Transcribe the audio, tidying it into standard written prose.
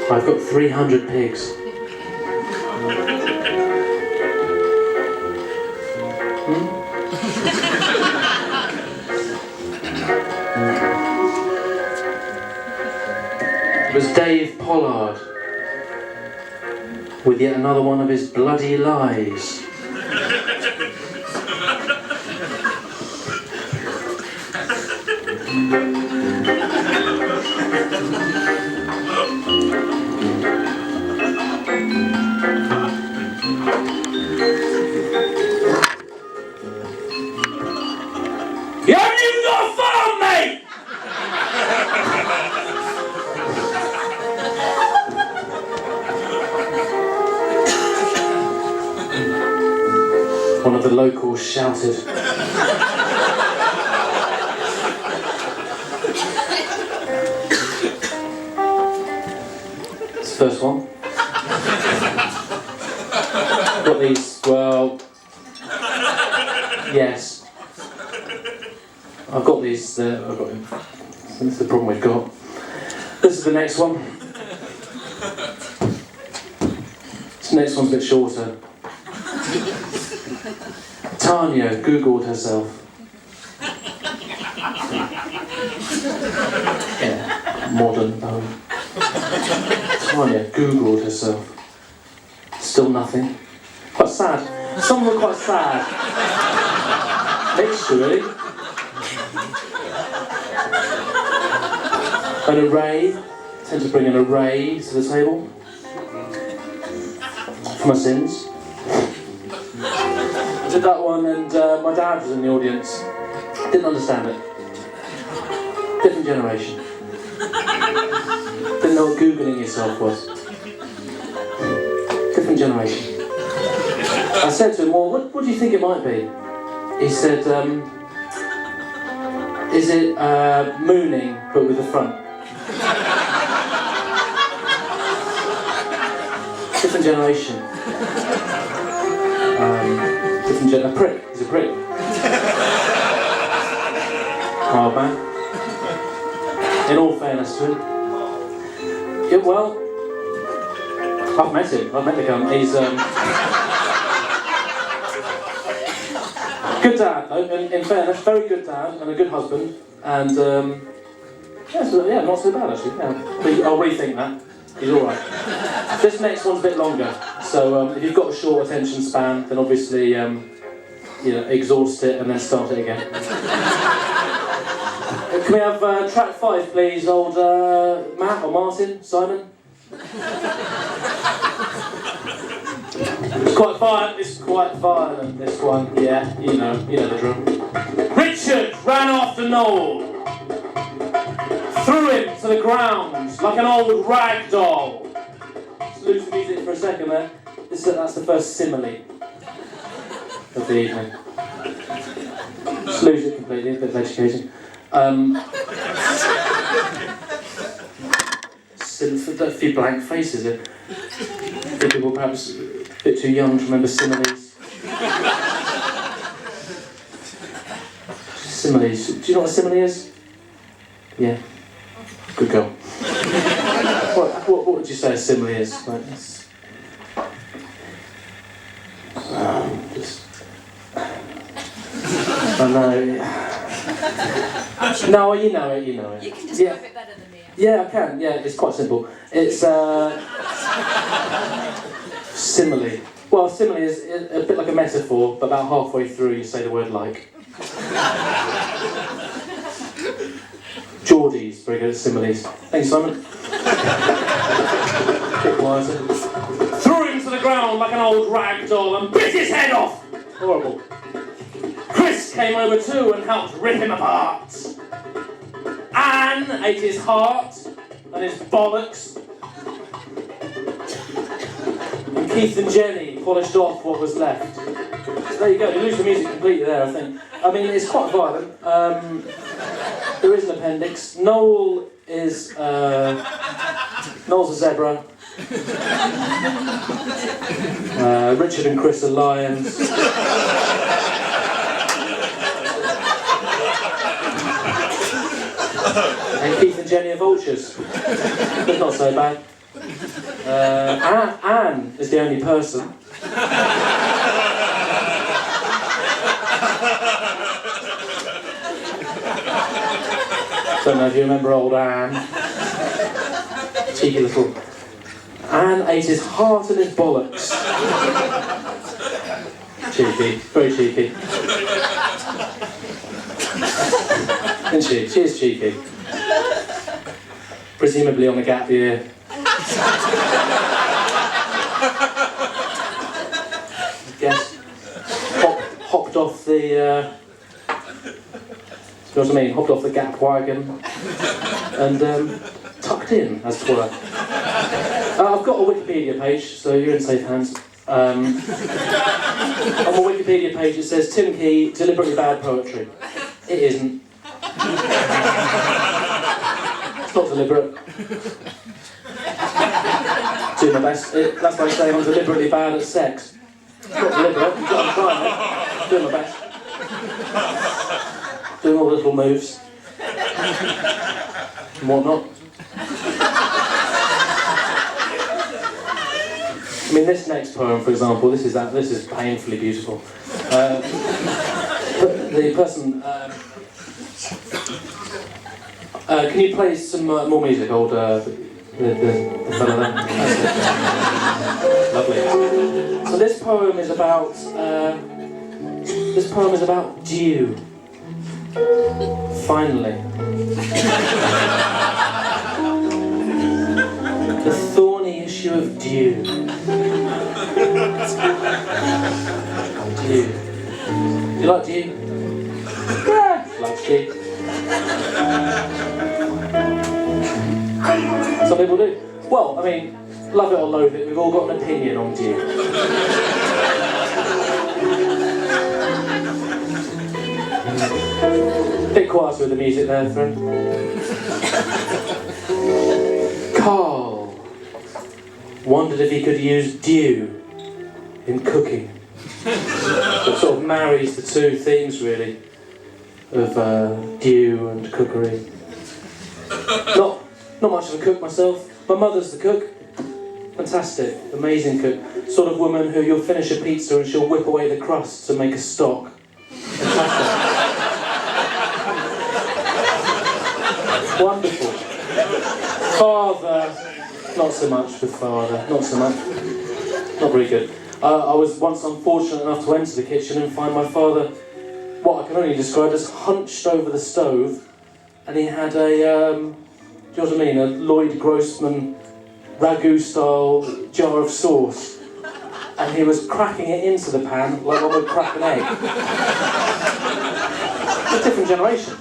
I've got 300 pigs. It was Dave Pollard with yet another one of his bloody lies. You haven't even got a phone, mate! One of the locals shouted. It's the first one. Got these, well, yes. I've got these there, I've got them. That's the problem we've got. This is the next one. This next one's a bit shorter. Tanya Googled herself. Yeah, modern poem. Tanya Googled herself. Still nothing. Quite sad. Some were quite sad. Mixture, really. An array. I tend to bring an array to the table. For my sins. I did that one and my dad was in the audience. Didn't understand it. Different generation. Didn't know what Googling yourself was. Different generation. I said to him, well, what do you think it might be? He said, is it mooning but with the front? Different generation. A prick. He's a prick. Hard man. In all fairness to him. Yeah, well, I've met him. I've met the cunt. He's good dad, though. In fairness, very good dad and a good husband. And yeah, not so bad actually. Yeah. I'll rethink that. He's all right. This next one's a bit longer. So if you've got a short attention span, then obviously exhaust it and then start it again. Can we have track 5, please, old Matt or Martin, Simon? It's quite violent. It's quite violent. This one, yeah. You know the drill. Richard ran after Noel, threw him to the ground like an old rag doll. Just lose the music for a second there. That's the first simile of the evening. Just lose it completely, a bit of education. A few blank faces here. People perhaps a bit too young to remember similes. Similes. Do you know what a simile is? Yeah. Good girl. What would you say a simile is? Like, I know. No, you know it. You can describe it better than me. Yeah, I can. Yeah, it's quite simple. It's simile. Well, simile is a bit like a metaphor, but about halfway through you say the word like. Geordie's very good at similes. Thanks, Simon. Bit quieter. Threw him to the ground like an old rag doll and bit his head off! Horrible. Chris came over too and helped rip him apart. Anne ate his heart and his bollocks. And Keith and Jenny polished off what was left. So there you go, you lose the music completely there, I think. I mean, it's quite violent. There is an appendix. Noel's a zebra. Richard and Chris are lions. And Keith and Jenny are vultures. That's not so bad. Anne is the only person. Don't know if you remember old Anne. Cheeky little. Anne ate his heart and his bollocks. Cheeky, very cheeky. Isn't she? She is cheeky. Presumably on a gap year. Guess. Hopped off the... you know what I mean? Hopped off the Gap wagon and tucked in, as it were. I've got a Wikipedia page, so you're in safe hands. On my Wikipedia page it says Tim Key, deliberately bad poetry. It isn't. It's not deliberate. Do my best. That's like saying I'm deliberately bad at sex. It's not deliberate, I'm trying it. Doing my best. Doing all the little moves and whatnot. I mean, this next poem, for example, this is painfully beautiful. The person. Can you play some more music, old the fellow there? Lovely. So this poem is about dew. Finally. The thorny issue of dew. Dew. You like dew? Yeah, like dew. Some people do. Well, I mean, love it or loathe it, we've all got an opinion on dew. Bit quieter with the music there, friend. Carl wondered if he could use dew in cooking. It sort of marries the two themes, really, of dew and cookery. Not much of a cook myself. My mother's the cook. Fantastic, amazing cook. Sort of woman who you'll finish a pizza and she'll whip away the crust to make a stock. Fantastic. Wonderful. Father, not so much with father, not so much. Not very good. I was once unfortunate enough to enter the kitchen and find my father, what I can only describe as hunched over the stove, and he had a, do you know what I mean, a Lloyd Grossman ragu style jar of sauce, and he was cracking it into the pan like one would crack an egg. It's a different generation.